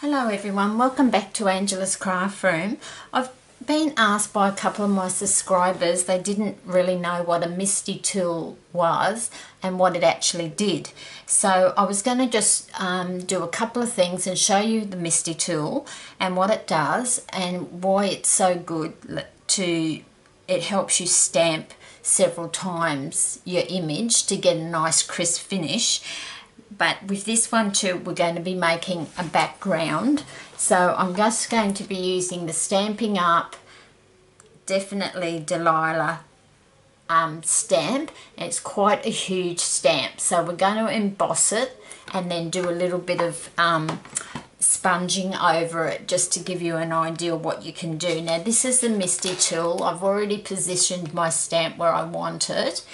Hello everyone, welcome back to Angela's Craft Room. I've been asked by a couple of my subscribers, they didn't really know what a Misti Tool was and what it actually did. So I was going to just do a couple of things and show you the Misti Tool and what it does and why it's so good it helps you stamp several times your image to get a nice crisp finish. But with this one too, we're going to be making a background. So I'm just going to be using the Stamping Up, definitely Delilah stamp. And it's quite a huge stamp. So we're going to emboss it and then do a little bit of sponging over it just to give you an idea of what you can do. Now this is the Misti Tool. I've already positioned my stamp where I want it.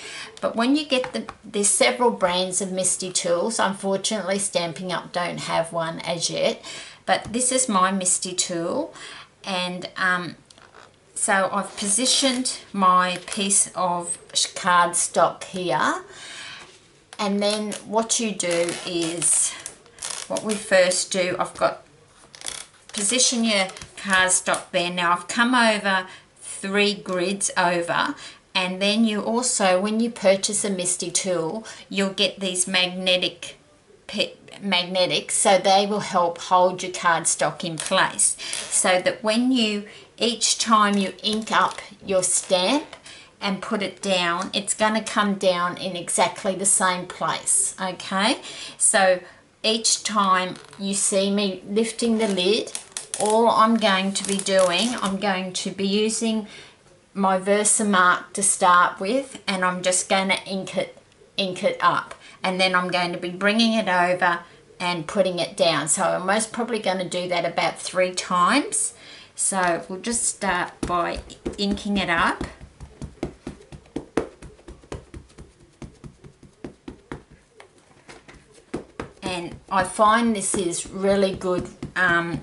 But when you get there's several brands of Misti Tools. Unfortunately, Stamping Up don't have one as yet. But this is my Misti Tool. And so I've positioned my piece of cardstock here. And then what you do is, what we first do, I've got position your cardstock there. Now I've come over 3 grids over, and then you also, when you purchase a Misti Tool, you'll get these magnetics, so they will help hold your cardstock in place, so that when each time you ink up your stamp and put it down, it's going to come down in exactly the same place. Okay, so each time you see me lifting the lid, all I'm going to be doing, I'm going to be using my Versamark to start with, and I'm just going to ink it up, and then I'm going to be bringing it over and putting it down. So I'm most probably going to do that about 3 times. So we'll just start by inking it up. And I find this is really good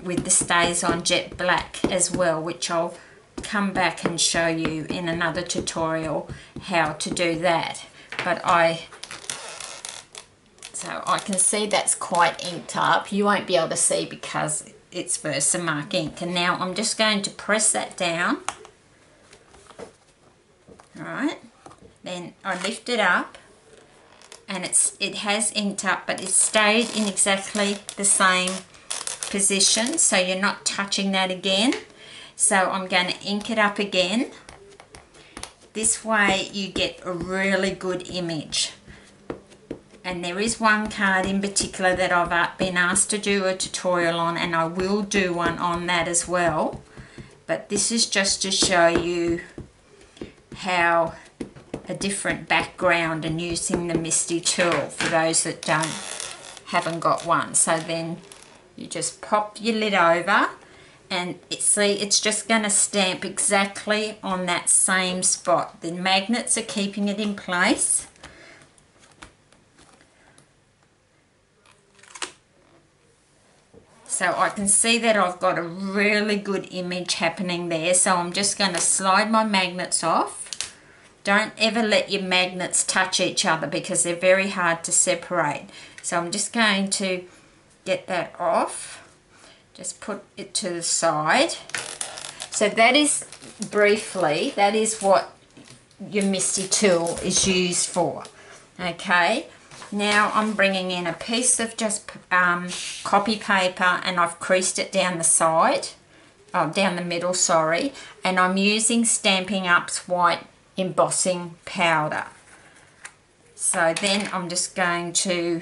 with the Stays On Jet Black as well, which I'll come back and show you in another tutorial how to do that. But so I can see that's quite inked up. You won't be able to see because it's Versamark ink. And now I'm just going to press that down. Alright, then I lift it up, and it has inked up, but it stayed in exactly the same position, so you're not touching that again. So I'm going to ink it up again. This way you get a really good image. And there is one card in particular that I've been asked to do a tutorial on, and I will do one on that as well. But this is just to show you how a different background and using the Misti Tool for those that haven't got one. So then you just pop your lid over, and it's just going to stamp exactly on that same spot. The magnets are keeping it in place. So I can see that I've got a really good image happening there. So I'm just going to slide my magnets off. Don't ever let your magnets touch each other because they're very hard to separate. So I'm just going to get that off. Just put it to the side. So that is, briefly, that is what your Misti Tool is used for. Okay, now I'm bringing in a piece of just copy paper, and I've creased it down the side, down the middle, sorry, and I'm using Stamping Up's white embossing powder. So then I'm just going to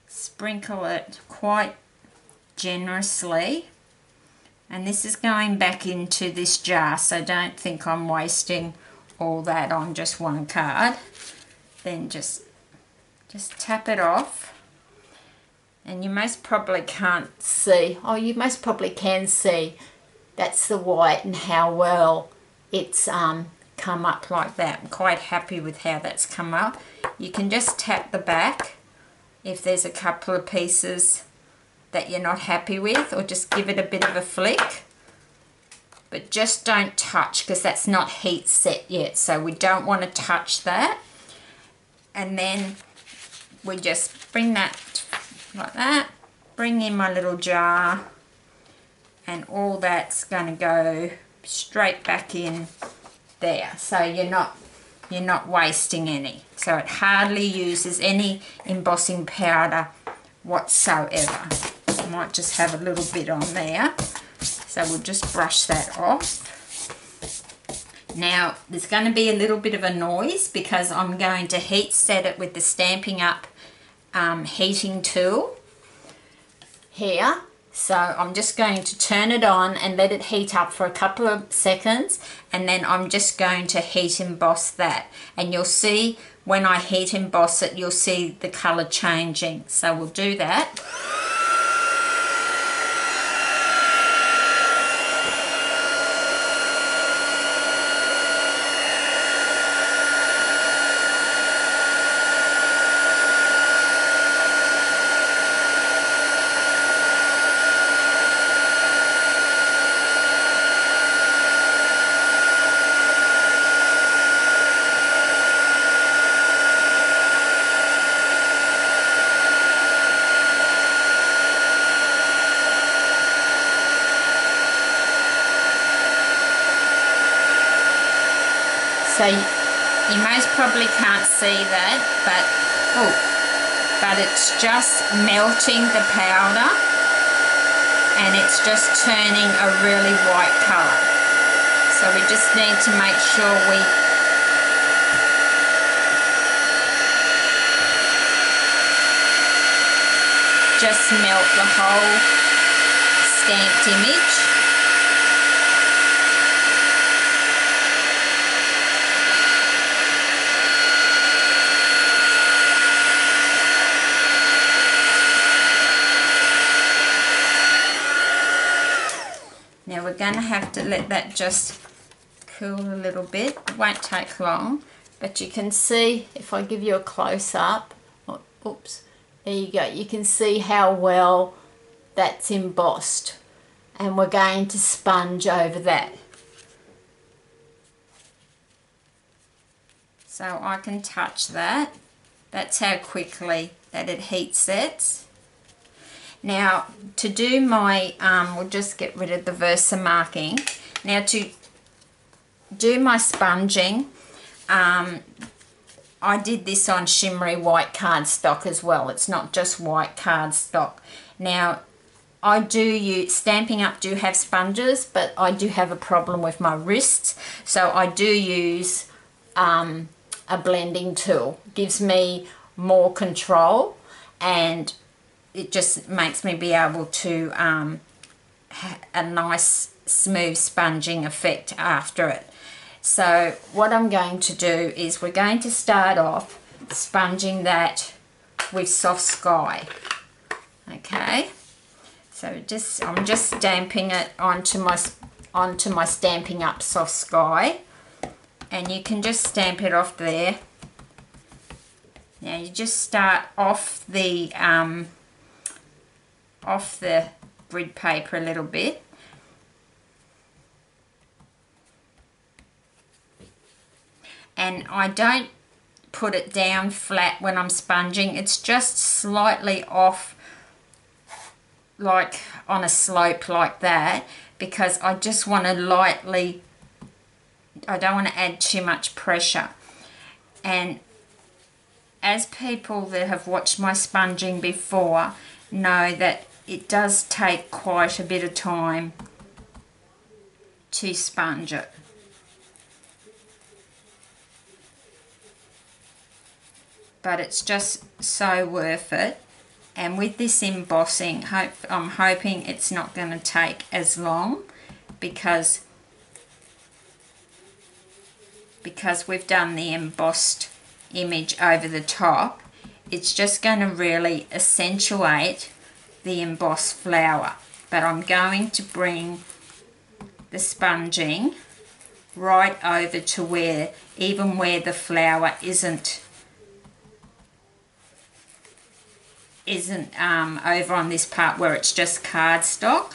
sprinkle it quite generously, and this is going back into this jar, so don't think I'm wasting all that on just one card. Then just tap it off, and you most probably can't see, you most probably can see that's the white and how well it's come up like that. I'm quite happy with how that's come up. You can just tap the back if there's a couple of pieces that you're not happy with, or just give it a bit of a flick, but just don't touch because that's not heat set yet, so we don't want to touch that. And then we just bring that like that, bring in my little jar, and all that's going to go straight back in there, so you're not wasting any. So it hardly uses any embossing powder whatsoever. I might just have a little bit on there, so we'll just brush that off. Now there's going to be a little bit of a noise because I'm going to heat set it with the Stampin' Up heating tool here. So I'm just going to turn it on and let it heat up for a couple of seconds, and then I'm just going to heat emboss that. And you'll see when I heat emboss it, you'll see the colour changing. So we'll do that. So you most probably can't see that, but it's just melting the powder, and it's just turning a really white colour. So we just need to make sure we just melt the whole stamped image. Now we're going to have to let that just cool a little bit. It won't take long, but you can see, if I give you a close-up, oops, there you go, you can see how well that's embossed, and we're going to sponge over that. So I can touch that. That's how quickly that it heat sets. Now to do my, we'll just get rid of the Versa marking. Now to do my sponging, I did this on shimmery white cardstock as well. It's not just white cardstock. Now I do use, Stampin' Up do have sponges, but I do have a problem with my wrists, so I do use a blending tool. It gives me more control, and it just makes me be able to have a nice smooth sponging effect after it. So what I'm going to do is we're going to start off sponging that with Soft Sky. Okay, so I'm just stamping it onto my Stampin' Up Soft Sky, and you can just stamp it off there. Now you just start off the grid paper a little bit, and I don't put it down flat when I'm sponging. It's just slightly off, like on a slope like that, because I just want to lightly, I don't want to add too much pressure. And as people that have watched my sponging before know that it does take quite a bit of time to sponge it. But it's just so worth it. And with this embossing, I'm hoping it's not going to take as long, because we've done the embossed image over the top. It's just going to really accentuate the embossed flower. But I'm going to bring the sponging right over to where, even where the flower isn't over on this part where it's just cardstock.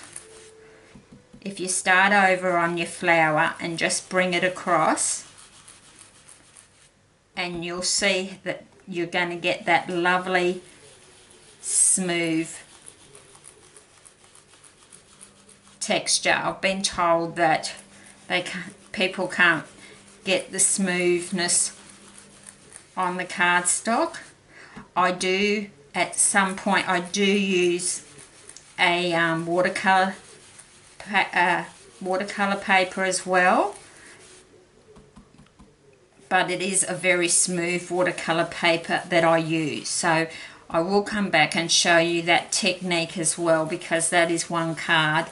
If you start over on your flower and just bring it across, and you'll see that you're going to get that lovely smooth texture. I've been told that people can't get the smoothness on the cardstock. I do, at some point, I do use a watercolor paper as well, but it is a very smooth watercolor paper that I use. So I will come back and show you that technique as well, because that is one card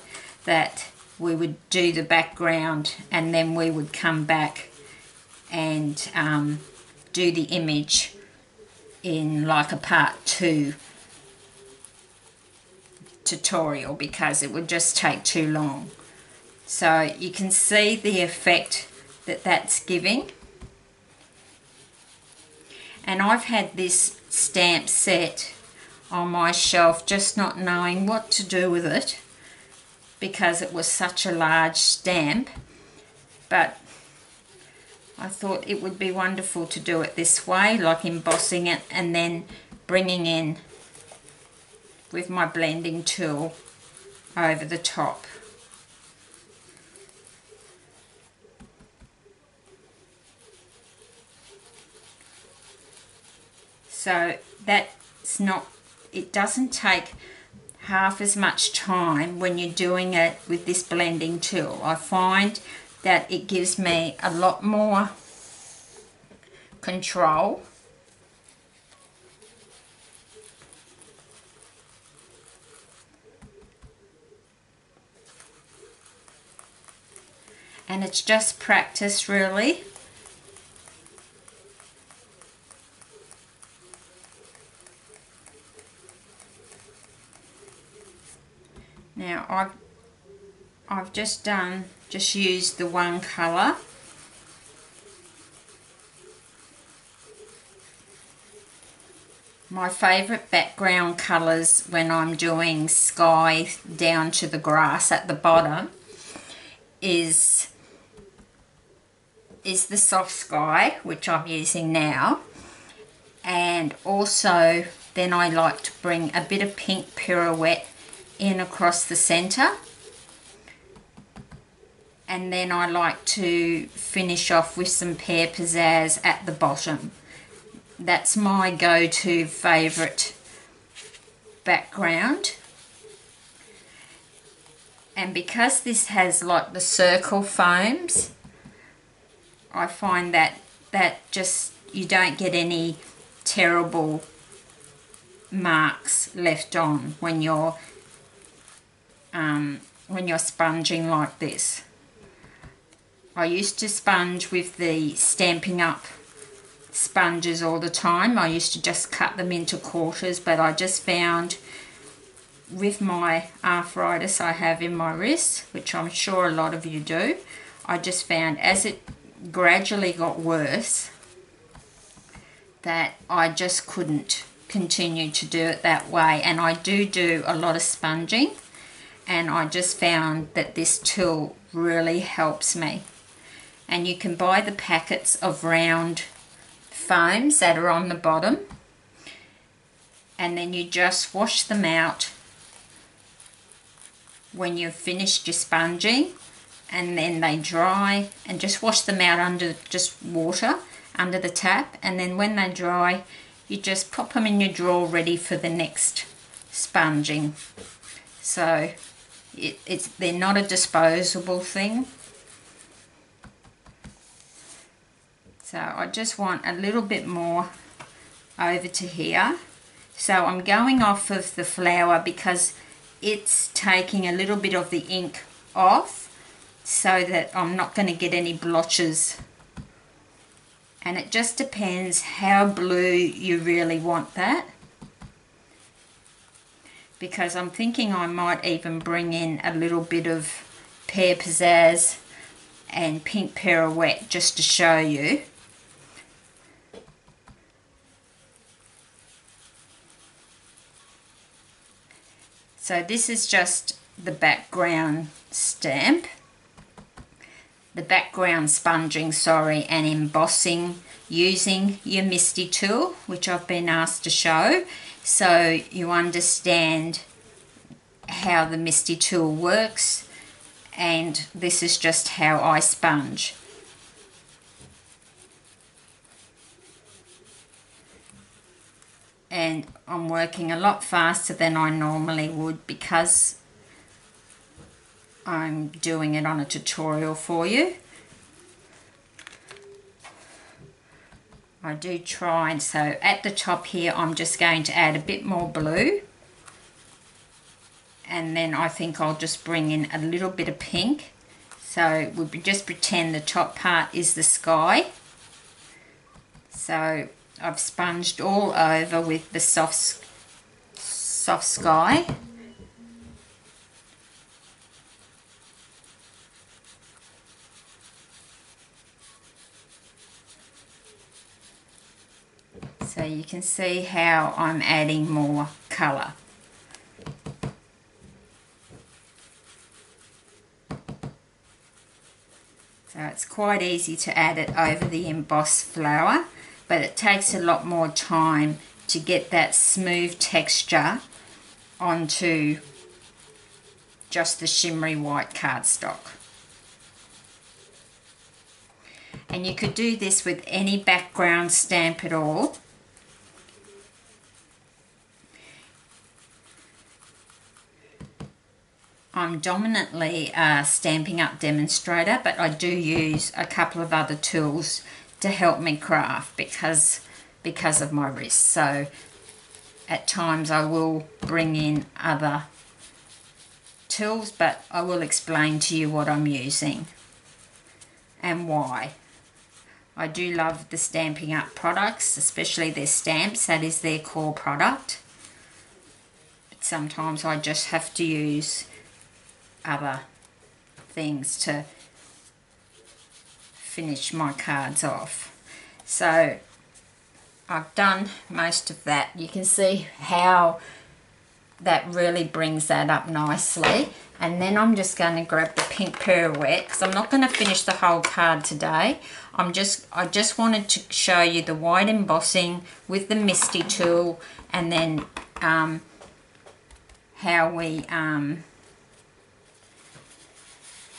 that we would do the background and then we would come back and do the image in like a part 2 tutorial, because it would just take too long. So you can see the effect that that's giving. And I've had this stamp set on my shelf, just not knowing what to do with it, because it was such a large stamp. But I thought it would be wonderful to do it this way, like embossing it and then bringing in with my blending tool over the top. So that's not, it doesn't take half as much time when you're doing it with this blending tool. I find that it gives me a lot more control. And it's just practice, really. Now I've just used the one colour. My favourite background colours when I'm doing sky down to the grass at the bottom is the soft sky, which I'm using now, and also then I like to bring a bit of pink pirouette in across the centre, and then I like to finish off with some pear pizzazz at the bottom. That's my go-to favourite background. And because this has like the circle foams, I find that just, you don't get any terrible marks left on when you're sponging like this. I used to sponge with the Stampin' Up sponges all the time. I used to just cut them into quarters, but I just found with my arthritis I have in my wrist, which I'm sure a lot of you do, I just found as it gradually got worse that I just couldn't continue to do it that way. And I do a lot of sponging, and I just found that this tool really helps me. And you can buy the packets of round foams that are on the bottom, and then you just wash them out when you've finished your sponging, and then they dry, and just wash them out under just water under the tap, and then when they dry you just pop them in your drawer ready for the next sponging. So they're not a disposable thing. So I just want a little bit more over to here. So I'm going off of the flower because it's taking a little bit of the ink off, so that I'm not going to get any blotches. And it just depends how blue you really want that, because I'm thinking I might even bring in a little bit of pear pizzazz and pink pirouette just to show you. So this is just the background stamp, the background sponging, sorry, and embossing using your Misti Tool, which I've been asked to show, so you understand how the Misti Tool works. and this is just how I sponge. And I'm working a lot faster than I normally would because I'm doing it on a tutorial for you. I do try, and so at the top here I'm just going to add a bit more blue, and then I think I'll just bring in a little bit of pink. So we'll just pretend the top part is the sky. So I've sponged all over with the soft sky. So you can see how I'm adding more colour. So it's quite easy to add it over the embossed flower, but it takes a lot more time to get that smooth texture onto just the shimmery white cardstock. And you could do this with any background stamp at all. I'm dominantly a Stampin' Up demonstrator, but I do use a couple of other tools to help me craft because of my wrist. So at times I will bring in other tools, but I will explain to you what I'm using and why. I do love the Stampin' Up products, especially their stamps. That is their core product. But sometimes I just have to use other things to finish my cards off. So I've done most of that. You can see how that really brings that up nicely. And then I'm just going to grab the pink pirouette because I'm not going to finish the whole card today. I just wanted to show you the white embossing with the Misti Tool, and then how we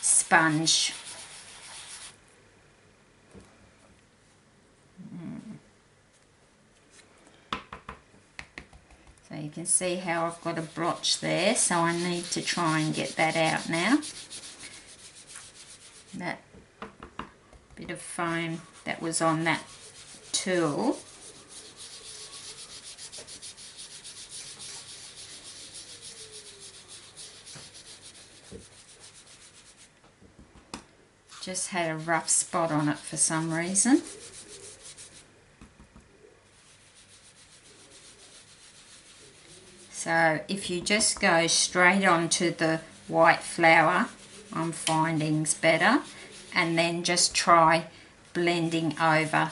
sponge. So you can see how I've got a blotch there, so I need to try and get that out now. That bit of foam that was on that tool. Just had a rough spot on it for some reason. So if you just go straight onto the white flower, I'm finding's better, and then just try blending over.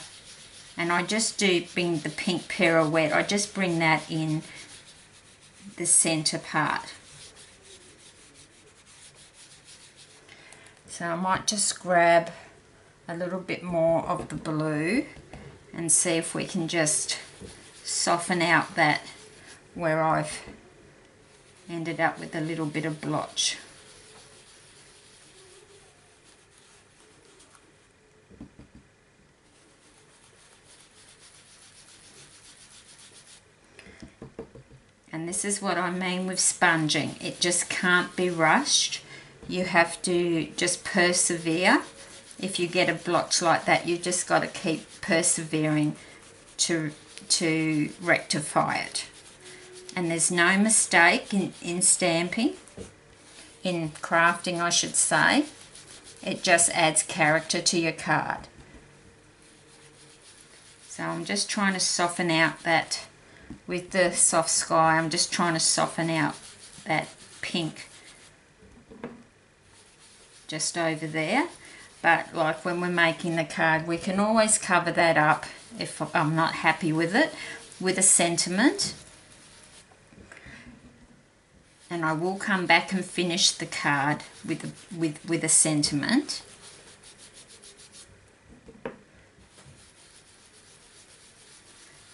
And I just do bring the pink pirouette, I just bring that in the center part. So I might just grab a little bit more of the blue and see if we can just soften out that where I've ended up with a little bit of blotch. And this is what I mean with sponging. It just can't be rushed. You have to just persevere. If you get a blotch like that, you just got to keep persevering to rectify it. And there's no mistake in stamping, in crafting I should say. It just adds character to your card. So I'm just trying to soften out that, with the soft sky, I'm just trying to soften out that pink just over there. But like when we're making the card, we can always cover that up if I'm not happy with it, with a sentiment. And I will come back and finish the card with a sentiment.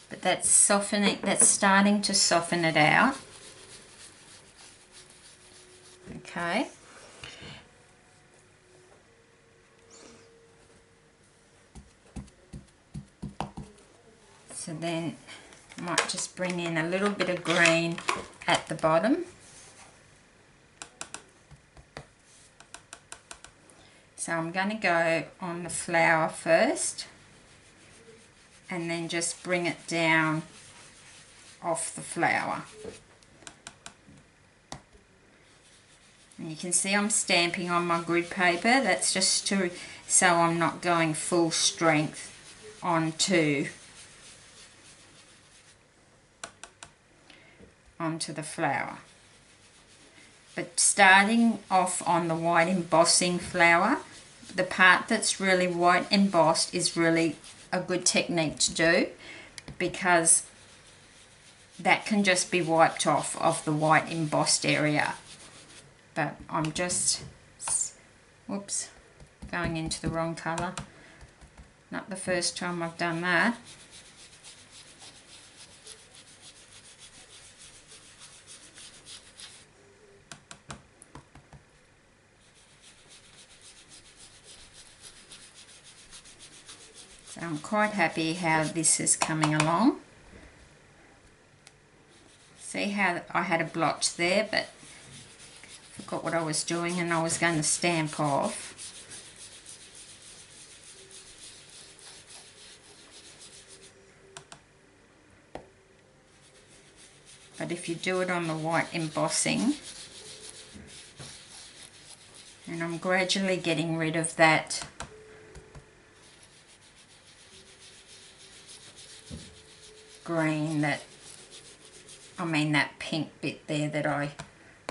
But that's softening, that's starting to soften it out. Okay. So then I might just bring in a little bit of green at the bottom. So I'm going to go on the flower first and then just bring it down off the flower. And you can see I'm stamping on my grid paper. That's just so I'm not going full strength onto the flower. But starting off on the white embossing flower, the part that's really white embossed is really a good technique to do, because that can just be wiped off of the white embossed area. But I'm just, whoops, going into the wrong colour. Not the first time I've done that. So I'm quite happy how this is coming along. See how I had a blotch there, but forgot what I was doing and I was going to stamp off. But if you do it on the white embossing, and I'm gradually getting rid of that green, that pink bit there that I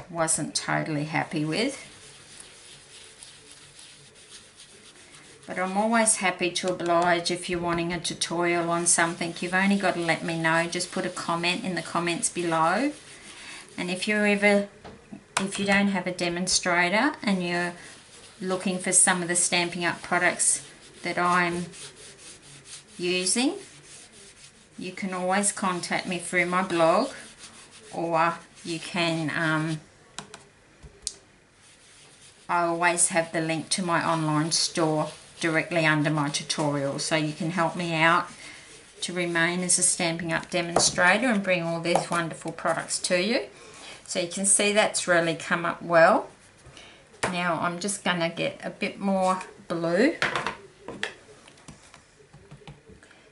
wasn't totally happy with. But I'm always happy to oblige if you're wanting a tutorial on something. You've only got to let me know. Just put a comment in the comments below. And if you don't have a demonstrator and you're looking for some of the Stampin' Up products that I'm using, you can always contact me through my blog, or you can, I always have the link to my online store directly under my tutorial, so you can help me out to remain as a Stampin' Up demonstrator and bring all these wonderful products to you. So you can see that's really come up well. Now I'm just going to get a bit more blue.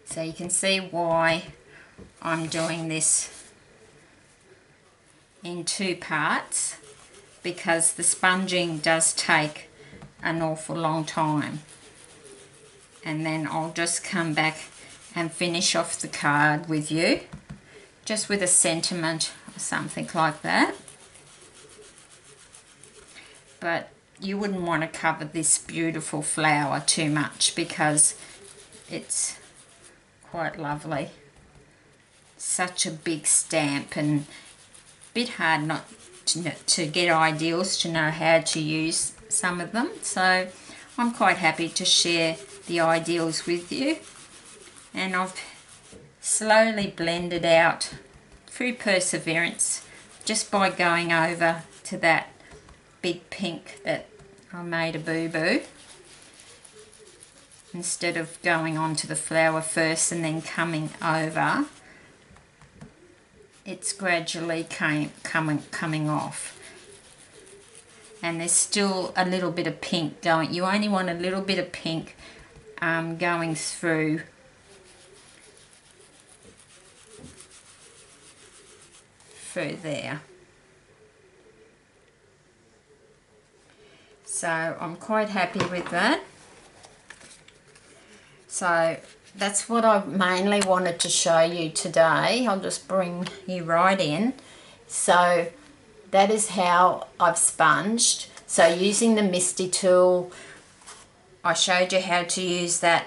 So you can see why I'm doing this in two parts, because the sponging does take an awful long time. And then I'll just come back and finish off the card with you, just with a sentiment or something like that. But you wouldn't want to cover this beautiful flower too much, because it's quite lovely. Such a big stamp, and a bit hard not to get ideals, to know how to use some of them. So I'm quite happy to share the ideals with you. And I've slowly blended out through perseverance, just by going over to that big pink that I made a boo-boo, instead of going on to the flower first and then coming over. It's gradually coming off, and there's still a little bit of pink going. You only want a little bit of pink going through there. So I'm quite happy with that. So that's what I mainly wanted to show you today. I'll just bring you right in. So that is how I've sponged. So using the Misti Tool, I showed you how to use that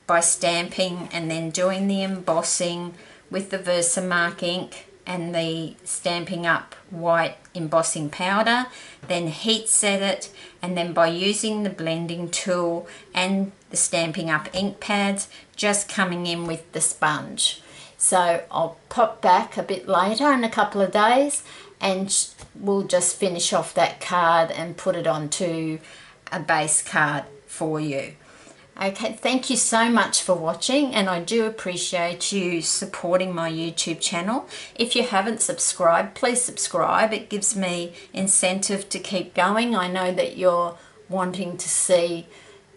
by stamping and then doing the embossing with the Versamark ink and the Stampin' Up white embossing powder, then heat set it, and then by using the blending tool and the Stampin' Up ink pads, just coming in with the sponge. So I'll pop back a bit later in a couple of days and we'll just finish off that card and put it onto a base card for you. Okay, thank you so much for watching, and I do appreciate you supporting my YouTube channel. If you haven't subscribed, please subscribe. It gives me incentive to keep going. I know that you're wanting to see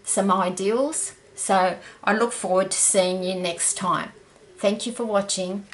some ideals, so I look forward to seeing you next time. Thank you for watching.